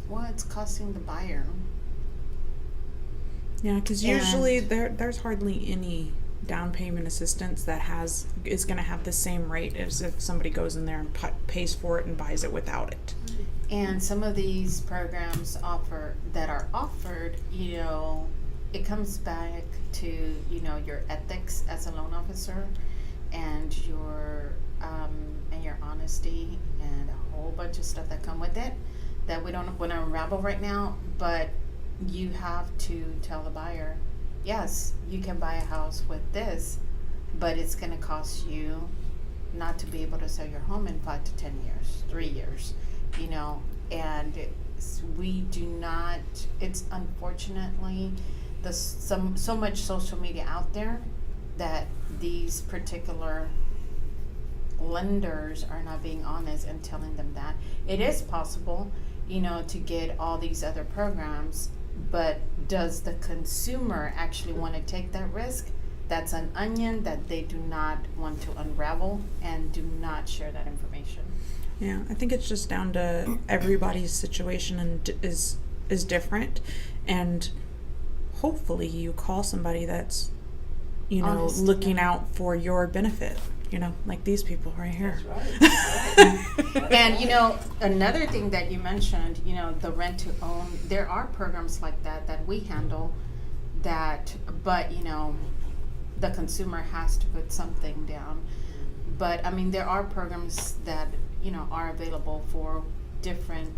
well, it's costing the buyer. Yeah, because And- usually there's hardly any down payment assistance that is going to have the same rate as if somebody goes in there and pays for it and buys it without it. And some of these programs that are offered, it comes back to, your ethics as a loan officer and your honesty and a whole bunch of stuff that come with it that we don't want to unravel right now, but you have to tell the buyer, yes, you can buy a house with this, but it's going to cost you not to be able to sell your home in 5 to 10 years, 3 years, and we do not, it's unfortunately so much social media out there that these particular lenders are not being honest and telling them that it is possible, to get all these other programs, but does the consumer actually want to take that risk? That's an onion that they do not want to unravel and do not share that information. Yeah, I think it's just down to everybody's situation and is different, and hopefully you call somebody that's Honest, looking yeah. out for your benefit, like these people right here. That's right. And another thing that you mentioned, the rent to own, there are programs like that we handle but the consumer has to put something down. But I mean, there are programs that are available for different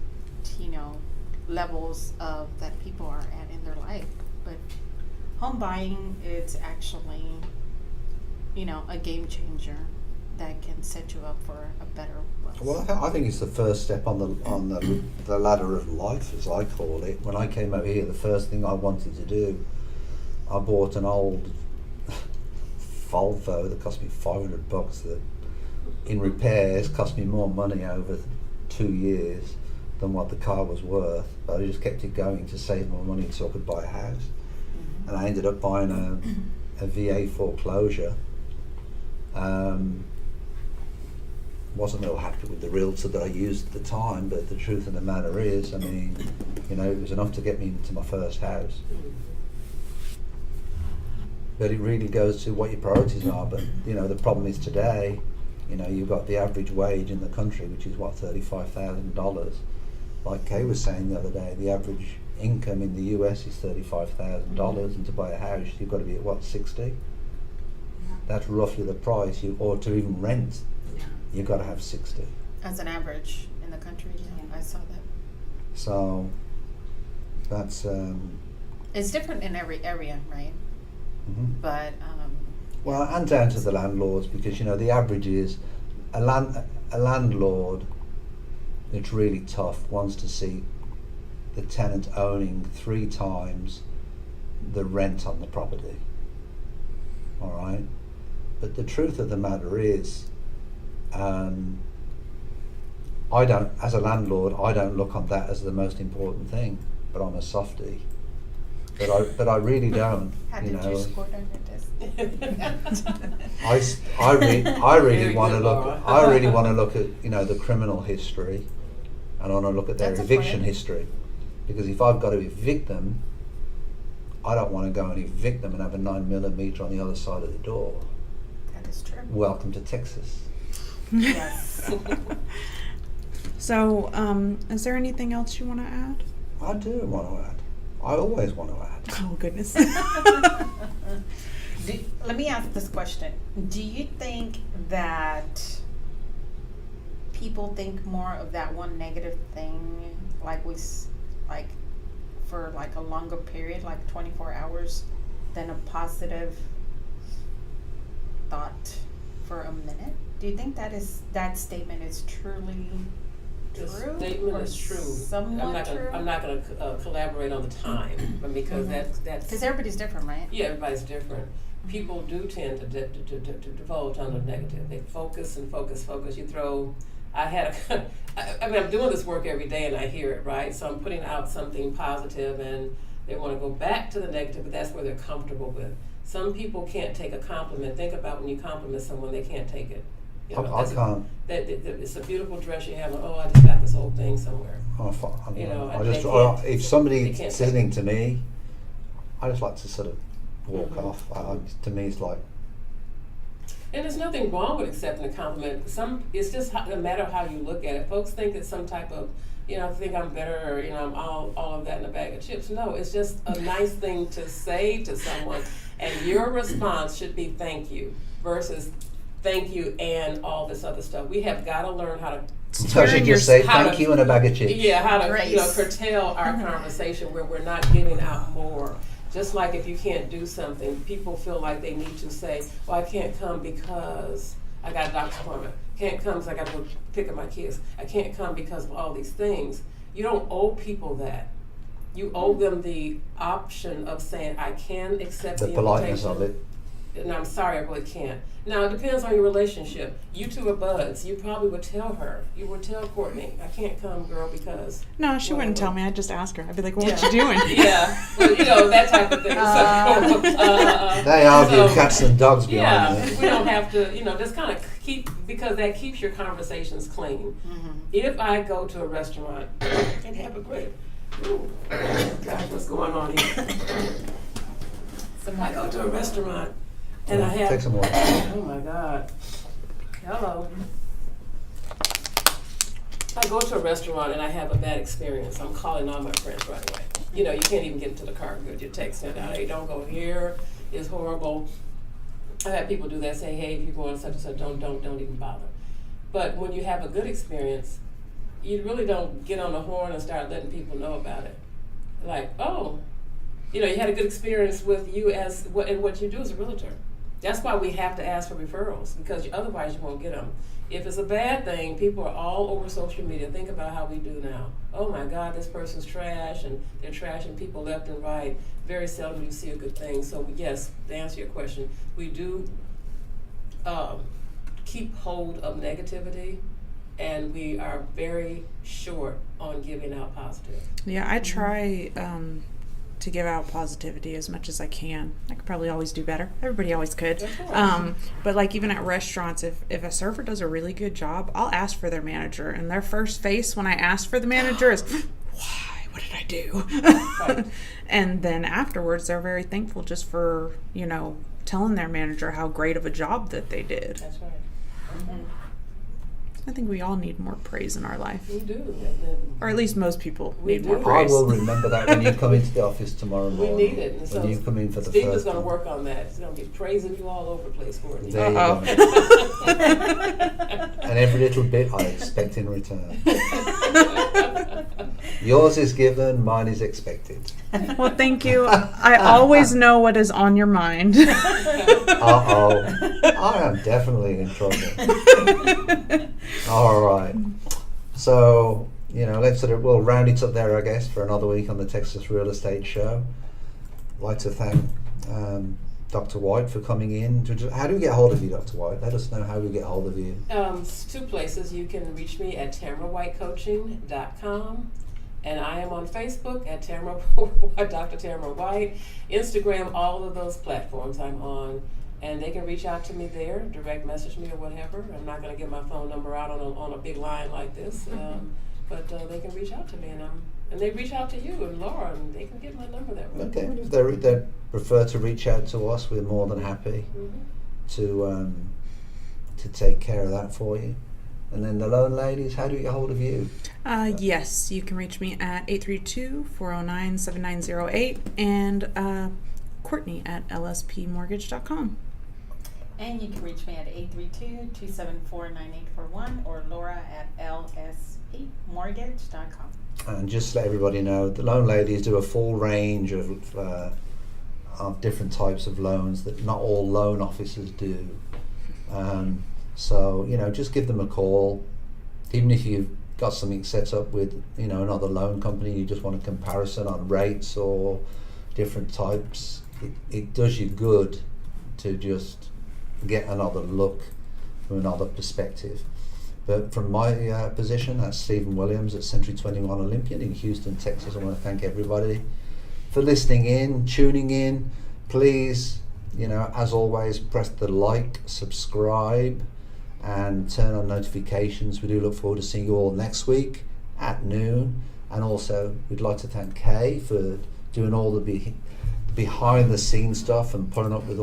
levels of that people are at in their life. But home buying, it's actually a game changer that can set you up for a better life. Well, I think it's the first step on the ladder of life, as I call it. When I came over here, the first thing I wanted to do, I bought an old Volvo that cost me $500. That, in repairs, cost me more money over 2 years than what the car was worth. But I just kept it going to save more money so I could buy a house. Mm-hmm. And I ended up buying a VA foreclosure. Wasn't real happy with the realtor that I used at the time, but the truth of the matter is, I mean, it was enough to get me into my first house. But it really goes to what your priorities are. But the problem is today, you've got the average wage in the country, which is what, $35,000. Like Kay was saying the other day, the average income in the US is $35,000, and to buy a house, you've got to be at what, 60? That's roughly the price. Or to even rent, you've got to have 60. As an average in the country, I saw that. So that's It's different in every area, right? But well, and down to the landlords, because the average is a landlord that's really tough wants to see the tenant owning 3 times the rent on the property. all right? But the truth of the matter is, I don't, as a landlord, I don't look on that as the most important thing, but I'm a softie. But I really don't, How you did you know. score on your test? I really Very want to good, look. Laura. I really want to look at, you know, the criminal history, and I want to look at their That's eviction important. history, because if I've got to evict them, I don't want to go and evict them and have a 9mm on the other side of the door. That is true. Welcome to Texas. Yes. So, is there anything else you want to add? I do want to add. I always want to add. Oh, goodness. Let me ask this question. Do you think that people think more of that one negative thing, like for like a longer period, like 24 hours, than a positive thought for a minute? Do you think that statement is truly The true? statement or is true. Somewhat true? I'm not going to collaborate on the time, but because that's Because everybody's different, right? yeah, everybody's different. People do tend to divulge on the negative. They focus and focus. You throw. I mean, I'm doing this work every day, and I hear it, right? So I'm putting out something positive, and they want to go back to the negative, but that's where they're comfortable with. Some people can't take a compliment. Think about when you compliment someone, they can't take it. You know, I can't. It's a beautiful dress you have. Oh, I just got this old thing somewhere. You know, I just, they can't- if they somebody's can't saying to me, I just like to sort of walk Mhm. off. To me, it's like, And there's nothing wrong with accepting a compliment. It's just a matter of how you look at it. Folks think it's some type of, you know, think I'm better, or you know, I'm all of that in a bag of chips. No, it's just a nice thing to say to someone, and your response should be thank you versus thank you and all this other stuff. We have got to learn how to. so I should just say how thank to- you and a bag of chips. Yeah, how to Grace. curtail our conversation where we're not giving out more. Just like if you can't do something, people feel like they need to say, well, I can't come because I got a doctor's appointment. Can't come because I got to go pick up my kids. I can't come because of all these things. You don't owe people that. You owe them the option of saying, I can accept The the politeness invitation. of it. And I'm sorry, I really can't. Now, it depends on your relationship. You two are buds. You probably would tell her. You would tell Courtney, I can't come, girl, because... No, she wouldn't tell me. I'd just ask her. I'd be like, well, what you doing? Yeah, well, you know, that type of thing. They argue so, cats and dogs behind yeah, you. we don't have to, you know, just kind of keep, because that keeps your conversations clean. If I go to a restaurant and have a great... Ooh, gosh, what's going on here? I go to a restaurant and I have... Take some water. Oh my God. Hello. I go to a restaurant and I have a bad experience. I'm calling all my friends right away. You know, you can't even get into the car good. You're texting, hey, don't go here. It's horrible. I've had people do that, say, hey, if you're going such and such, don't even bother. But when you have a good experience, you really don't get on the horn and start letting people know about it. Like, oh, you know, you had a good experience with you and what you do as a realtor. That's why we have to ask for referrals, because otherwise you won't get them. If it's a bad thing, people are all over social media. Think about how we do now. Oh my God, this person's trash, and they're trashing people left and right. Very seldom you see a good thing. So yes, to answer your question, we do keep hold of negativity, and we are very short on giving out positive. Yeah, I try to give out positivity as much as I can. I could probably always do better. Everybody always could. Of course. But like even at restaurants, if a server does a really good job, I'll ask for their manager. And their first face when I ask for the manager is, why? What did I do? Right. And then afterwards, they're very thankful just for, you know, telling their manager how great of a job that they did. That's right. Mm-hmm. I think we all need more praise in our life. We do. Or at least most people We need more do. I praise. will remember that when you come into the office tomorrow We morning. need it. And so When you come in for the Steve is first going to time. work on that. He's going to be praising you all over the place for it. There you Uh-oh. go. And every little bit I expect in return. Yours is given, mine is expected. Well, thank you. I always know what is on your mind. Uh-oh. I am definitely in trouble. All right. So, you know, we'll round it up there, I guess, for another week on the Texas Real Estate Show. I'd like to thank Dr. White for coming in. How do we get hold of you, Dr. White? Let us know how we get hold of you. Two places. You can reach me at Tamarawhitecoaching.com, and I am on Facebook at Dr. Tamera White, Instagram, all of those platforms I'm on, and they can reach out to me there, direct message me or whatever. I'm not going to get my phone number out on a big line like this, but they can reach out to me, and they reach out to you and Laura, and they can get my number that way. Okay, if they prefer to reach out to us, we're more than happy to take care of that for you. And then the lone ladies, how do we get hold of you? Yes, you can reach me at 832-409-7908 and Courtney at lspmortgage.com. And you can reach me at 832-274-9841 or Laura at lspmortgage.com. And just to let everybody know, the loan ladies do a full range of different types of loans that not all loan officers do. So, just give them a call. Even if you've got something set up with, another loan company, you just want a comparison on rates or different types, it does you good to just get another look from another perspective. But from my position, that's Stephen Williams at Century 21 Olympian in Houston, Texas. I want to thank everybody for listening in, tuning in. Please, as always, press the like, subscribe, and turn on notifications. We do look forward to seeing you all next week at noon. And also, we'd like to thank Kay for doing all the behind the scenes stuff and putting up with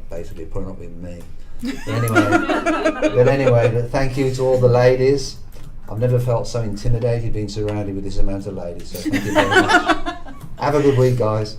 basically putting up with me. But anyway, thank you to all the ladies. I've never felt so intimidated being surrounded with this amount of ladies, so thank you very much. Have a good week, guys.